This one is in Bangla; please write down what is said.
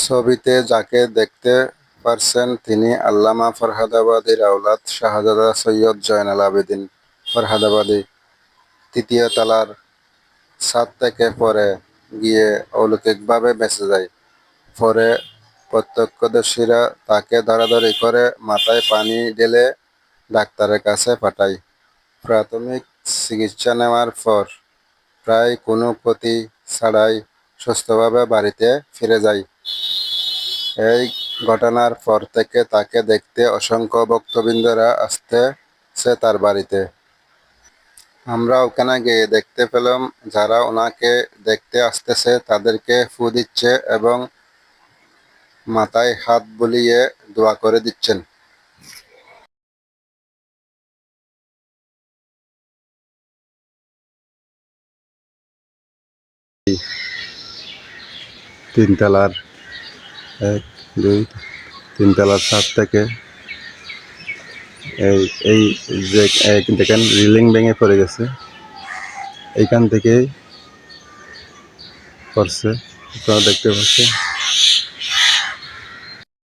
ছবিতে যাকে দেখতে পারছেন তিনি আল্লামা ফরহাদাবাদীর আওলাদ শাহজাদা সৈয়দ জয়নাল আবেদীন ফরহাদাবাদী। তৃতীয় তলার ছাদ থেকে পড়ে গিয়ে অলৌকিকভাবে বেঁচে যায়। পরে প্রত্যক্ষদর্শীরা তাকে ধরাধরি করে মাথায় পানি ঢেলে ডাক্তারের কাছে পাঠায়। প্রাথমিক চিকিৎসা নেওয়ার পর প্রায় কোনো ক্ষতি ছাড়াই সুস্থভাবে বাড়িতে ফিরে যায়। এই ঘটনার পর থেকে তাকে দেখতে অসংখ্য ভক্তবৃন্দরা আসতেছে তার বাড়িতে। আমরা ওখানে গিয়ে দেখতে পেলাম যারা ওনাকে দেখতে আসতেছে তাদেরকে ফু দিচ্ছে এবং মাথায় হাত বুলিয়ে দোয়া করে দিচ্ছেন। তিনতলার এক দুই তিনতলার ছাদ থেকে এই এই যে দেখেন রিলিং ভেঙে পড়ে গেছে, এইখান থেকেই পড়ছে, আপনারা দেখতে পাচ্ছেন।